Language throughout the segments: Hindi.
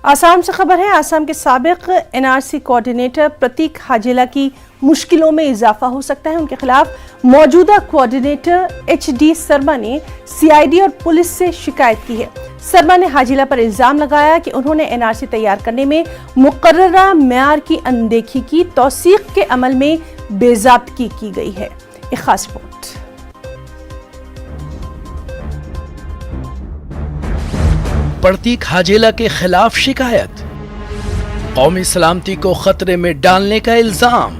आसाम से खबर है। आसाम के साबिक एनआरसी कोऑर्डिनेटर प्रतीक हाजेला की मुश्किलों में इजाफा हो सकता है। उनके खिलाफ मौजूदा कोऑर्डिनेटर एचडी शर्मा ने सीआईडी और पुलिस से शिकायत की है। शर्मा ने हाजेला पर इल्जाम लगाया कि उन्होंने एनआरसी तैयार करने में मुकर्ररा मेयार की अनदेखी की, तौसीक के अमल में बेज़ाब्तगी की गई है। एक खास रिपोर्ट। प्रतीक हाजेला के खिलाफ शिकायत, कौमी सलामती को खतरे में डालने का इल्जाम।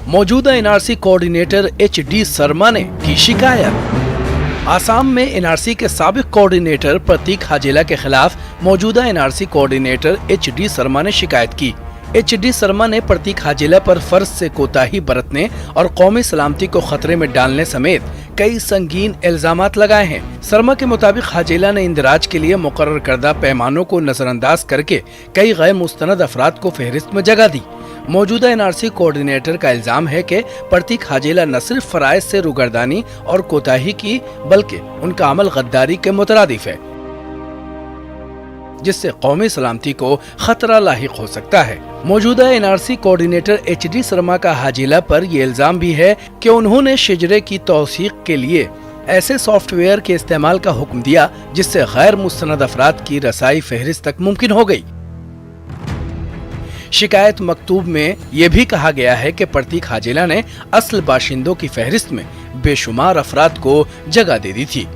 मौजूदा एनआरसी कोऑर्डिनेटर एचडी शर्मा ने की शिकायत। आसाम में एनआरसी के साबिक कोऑर्डिनेटर प्रतीक हाजेला के खिलाफ मौजूदा एनआरसी कोऑर्डिनेटर एचडी शर्मा ने शिकायत की। एचडी शर्मा ने प्रतीक हाजेला पर फर्ज से कोताही बरतने और कौमी सलामती को खतरे में डालने समेत कई संगीन इल्जामात लगाए हैं। शर्मा के मुताबिक हाजेला ने इंदराज के लिए मुकर्रर करदा पैमानों को नजरअंदाज करके कई गैर मुस्तनद अफराद को फहरिस्त में जगह दी। मौजूदा एनआरसी कोऑर्डिनेटर का इल्जाम है कि प्रतीक हाजेला न सिर्फ फराइज से रुगरदानी और कोताही की, बल्कि उनका अमल गद्दारी के मुतरादिफ है, जिससे कौमी सलामती को खतरा लाहिक हो सकता है। मौजूदा एनआरसी कोऑर्डिनेटर एचडी शर्मा का हाजेला पर यह इल्जाम भी है कि उन्होंने शिजरे की तौसीक के लिए ऐसे सॉफ्टवेयर के इस्तेमाल का हुक्म दिया जिससे गैर मुस्तनद अफराद की रसाई फहरिस्त तक मुमकिन हो गई। शिकायत मकतूब में यह भी कहा गया है कि प्रतीक हाजेला ने असल बाशिंदों की फहरिस्त में बेशुमार अफराद को जगह दे दी थी,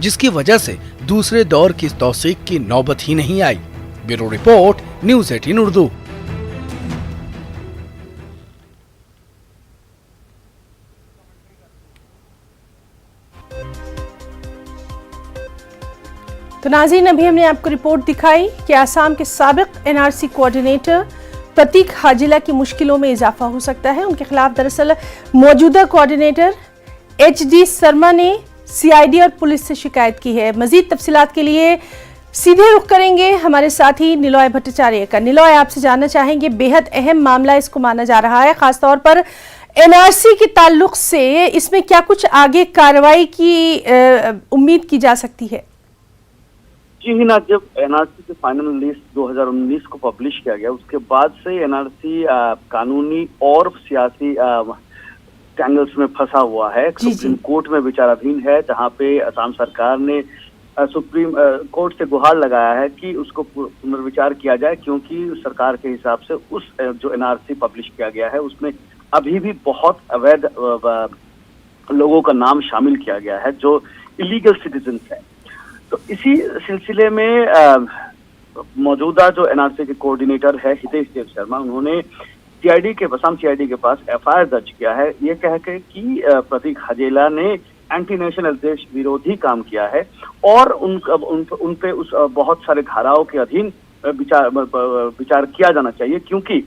जिसकी वजह से दूसरे दौर की तौसीक की नौबत ही नहीं आई। Bureau report, news 18 Urdu. तो नाज़रीन, अभी हमने आपको रिपोर्ट दिखाई कि आसाम के साबिक एनआरसी कोऑर्डिनेटर प्रतीक हाजेला की मुश्किलों में इजाफा हो सकता है। उनके खिलाफ दरअसल मौजूदा कोऑर्डिनेटर एचडी शर्मा ने सीआईडी और पुलिस से शिकायत की है। मजीद तफसीलात के लिए सीधे रुख करेंगे हमारे साथी निलॉय भट्टाचार्य का। निलॉय, आपसे जानना चाहेंगे, बेहद अहम मामला इसको माना जा रहा है, खासतौर पर एनआरसी के ताल्लुक से इसमें क्या कुछ आगे कार्रवाई की उम्मीद की जा सकती है? जी हिना, जब एनआरसी के फाइनल लिस्ट 2019 को पब्लिश किया गया, उसके बाद से एनआरसी कानूनी और सियासी टैंगल्स में फंसा हुआ है। सुप्रीम कोर्ट में विचाराधीन है, जहां पे असम सरकार ने सुप्रीम कोर्ट से गुहार लगाया है कि उसको पुनर्विचार किया जाए, क्योंकि सरकार के हिसाब से उस जो एनआरसी पब्लिश किया गया है उसमें अभी भी बहुत अवैध लोगों का नाम शामिल किया गया है जो इलीगल सिटीजन है। तो इसी सिलसिले में मौजूदा जो एनआरसी के कोऑर्डिनेटर है हितेश देव शर्मा, उन्होंने सीआईडी के पास एफआईआर दर्ज किया है, ये कह के कि प्रतीक हाजेला ने एंटी नेशनल देश विरोधी काम किया है और उन पे उस बहुत सारे धाराओं के अधीन विचार किया जाना चाहिए, क्योंकि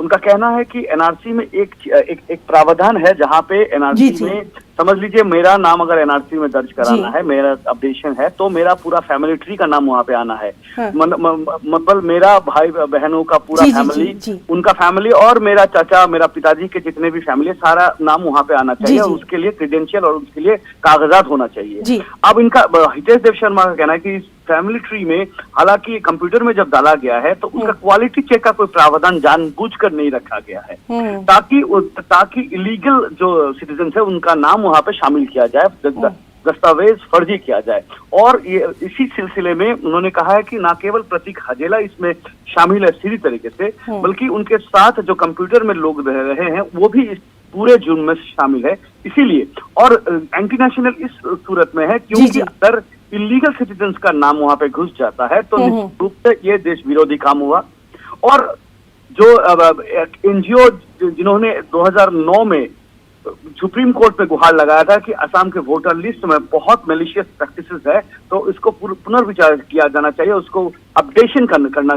उनका कहना है कि एनआरसी में एक प्रावधान है जहां पे एनआरसी में, समझ लीजिए, मेरा नाम अगर एनआरसी में दर्ज कराना है, मेरा अपडेशन है, तो मेरा पूरा फैमिली ट्री का नाम वहां पे आना है। मतलब मेरा भाई बहनों का पूरा फैमिली, उनका फैमिली और मेरा चाचा, मेरा पिताजी के जितने भी फैमिली, सारा नाम वहां पे आना चाहिए और उसके लिए क्रेडेंशियल और उसके लिए कागजात होना चाहिए। अब इनका हितेश देव शर्मा का कहना है कि फैमिली ट्री में, हालांकि कंप्यूटर में जब डाला गया है तो उसका क्वालिटी चेक का कोई प्रावधान जानबूझकर नहीं रखा गया है, ताकि इलीगल जो सिटीजन है उनका नाम वहां पे शामिल किया जाए, दस्तावेज फर्जी किया जाए। और ये इसी सिलसिले में उन्होंने कहा है कि न केवल प्रतीक हाजेला इसमें शामिल है सीधी तरीके से, बल्कि उनके साथ जो कंप्यूटर में लोग रह रहे हैं वो भी इस पूरे जुर्म में शामिल है। इसीलिए, और एंटी नेशनल इस सूरत में है क्योंकि अगर इलीगल सिटीजन्स का नाम वहां पे घुस जाता है तो निश्चित रूप से ये देश विरोधी काम हुआ। और जो एनजीओ जिन्होंने 2009 में सुप्रीम कोर्ट में गुहार लगाया था कि असम के वोटर लिस्ट में बहुत मैलिशियस प्रैक्टिसेस है, तो इसको पुनर्विचार किया जाना चाहिए, उसको अपडेशन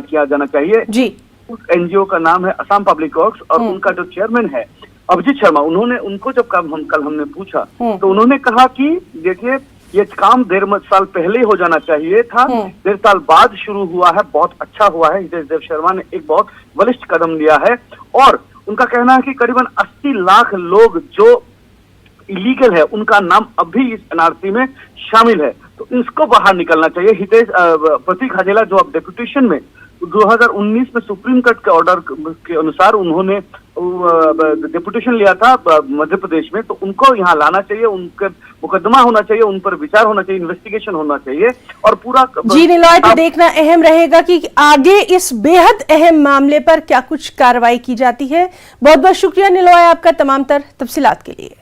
किया जाना चाहिए जी। उस एनजीओ का नाम है असम पब्लिक वर्क्स और उनका जो चेयरमैन है अभिजीत शर्मा, उनको जब कल हमने पूछा तो उन्होंने कहा कि देखिए, ये काम 1.5 साल पहले हो जाना चाहिए था, 1.5 साल बाद शुरू हुआ है, बहुत अच्छा हुआ है। हितेश देव शर्मा ने एक बहुत बलिष्ठ कदम लिया है और उनका कहना है कि करीबन 80 लाख लोग जो इलीगल है उनका नाम अभी इस एनआरसी में शामिल है। तो इसको बाहर निकलना चाहिए। हितेश प्रतीक हजेला जो अब डेपुटेशन में 2019 में सुप्रीम कोर्ट के ऑर्डर के अनुसार उन्होंने डेपुटेशन लिया था मध्य प्रदेश में, तो उनको यहाँ लाना चाहिए, उनका मुकदमा होना चाहिए, उन पर विचार होना चाहिए, इन्वेस्टिगेशन होना चाहिए और पूरा। जी निलॉय, तो देखना अहम रहेगा कि आगे इस बेहद अहम मामले पर क्या कुछ कार्रवाई की जाती है। बहुत बहुत शुक्रिया निलॉय आपका तमाम तर तफसीलात के लिए।